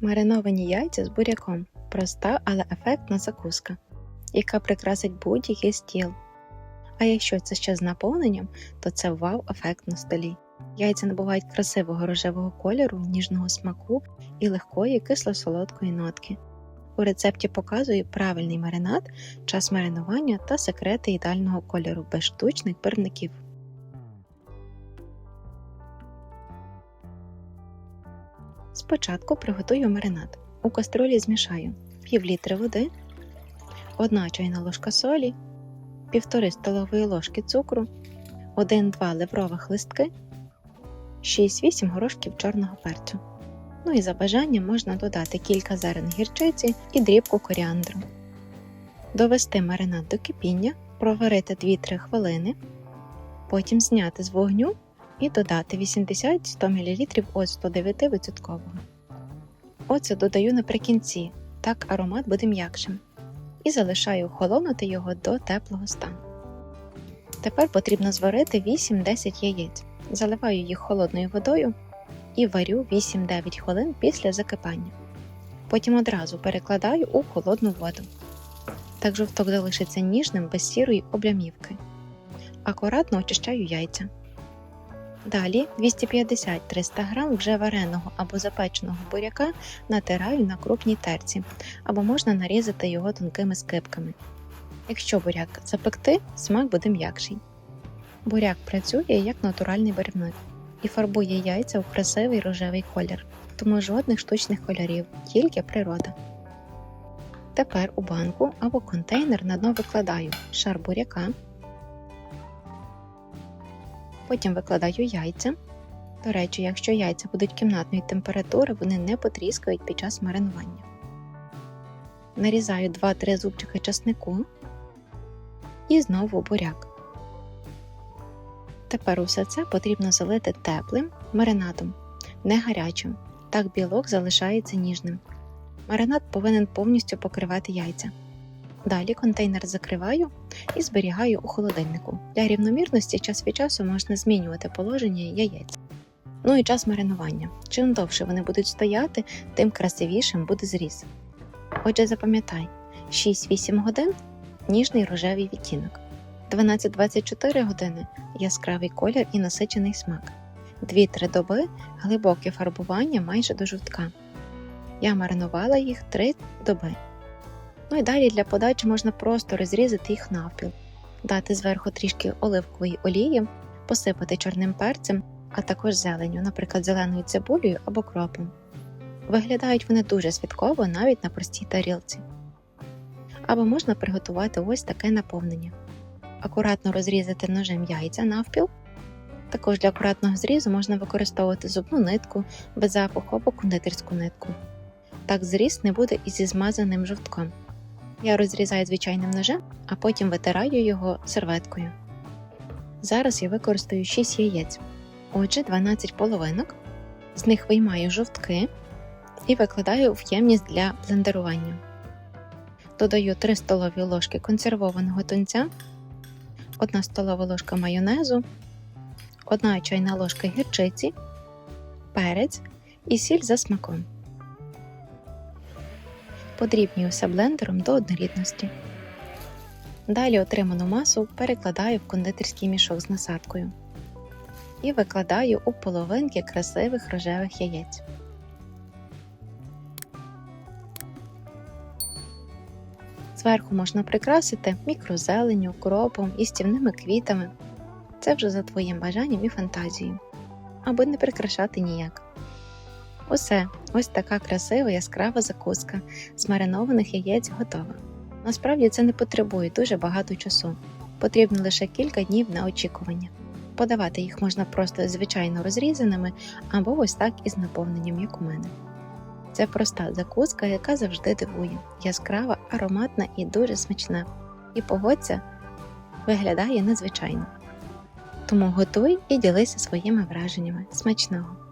Мариновані яйця з буряком – проста, але ефектна закуска, яка прикрасить будь-який стіл. А якщо це ще з наповненням, то це вау-ефект на столі. Яйця набувають красивого рожевого кольору, ніжного смаку і легкої кисло-солодкої нотки. У рецепті показую правильний маринад, час маринування та секрети ідеального кольору без штучних барвників. Спочатку приготую маринад. У каструлі змішаю пів-літри води, 1 чайна ложка солі, 1,5 столової ложки цукру, 1-2 лаврових листки, 6-8 горошків чорного перцю. Ну і за бажанням можна додати кілька зерен гірчиці і дрібку коріандру. Довести маринад до кипіння, проварити 2-3 хвилини, потім зняти з вогню і додати 80-100 мл оцту 9%. Оцет додаю наприкінці, так аромат буде м'якшим. І залишаю охолонути його до теплого стану. Тепер потрібно зварити 8-10 яєць. Заливаю їх холодною водою і варю 8-9 хвилин після закипання. Потім одразу перекладаю у холодну воду. Так жовток залишиться ніжним без сірої облямівки. Акуратно очищаю яйця. Далі 250-300 г вже вареного або запеченого буряка натираю на крупній терці, або можна нарізати його тонкими скибками. Якщо буряк запекти, смак буде м'якший. Буряк працює як натуральний барвник і фарбує яйця у красивий рожевий колір, тому жодних штучних кольорів, тільки природа. Тепер у банку або контейнер на дно викладаю шар буряка, потім викладаю яйця. До речі, якщо яйця будуть кімнатної температури, вони не потріскають під час маринування. Нарізаю 2-3 зубчики часнику і знову буряк. Тепер усе це потрібно залити теплим маринадом, не гарячим, так білок залишається ніжним. Маринад повинен повністю покривати яйця. Далі контейнер закриваю і зберігаю у холодильнику. Для рівномірності час від часу можна змінювати положення яєць. Ну і час маринування. Чим довше вони будуть стояти, тим красивішим буде зріз. Отже, запам'ятай, 6-8 годин – ніжний рожевий відтінок, 12-24 години – яскравий колір і насичений смак, 2-3 доби – глибоке фарбування майже до жовтка. Я маринувала їх 3 доби. Ну і далі для подачі можна просто розрізати їх навпіл, дати зверху трішки оливкової олії, посипати чорним перцем, а також зеленню, наприклад, зеленою цибулею або кропом. Виглядають вони дуже святково навіть на простій тарілці. Або можна приготувати ось таке наповнення. Акуратно розрізати ножем яйця навпіл. Також для акуратного зрізу можна використовувати зубну нитку, без запаху або кондитерську нитку. Так зріз не буде і зі змазаним жовтком. Я розрізаю звичайним ножем, а потім витираю його серветкою. Зараз я використаю 6 яєць. Отже, 12 половинок. З них виймаю жовтки і викладаю в ємність для блендерування. Додаю 3 столові ложки консервованого тунця, 1 столова ложка майонезу, 1 чайна ложка гірчиці, перець і сіль за смаком. Подрібнюю все блендером до однорідності. Далі отриману масу перекладаю в кондитерський мішок з насадкою і викладаю у половинки красивих рожевих яєць. Зверху можна прикрасити мікрозеленню, кропом, їстівними квітами. Це вже за твоїм бажанням і фантазією, аби не прикрашати ніяк. Усе, ось така красива яскрава закуска з маринованих яєць готова. Насправді це не потребує дуже багато часу, потрібно лише кілька днів на очікування. Подавати їх можна просто звичайно розрізаними або ось так із наповненням, як у мене. Це проста закуска, яка завжди дивує, яскрава, ароматна і дуже смачна. І погодься, виглядає незвичайно. Тому готуй і ділися своїми враженнями. Смачного!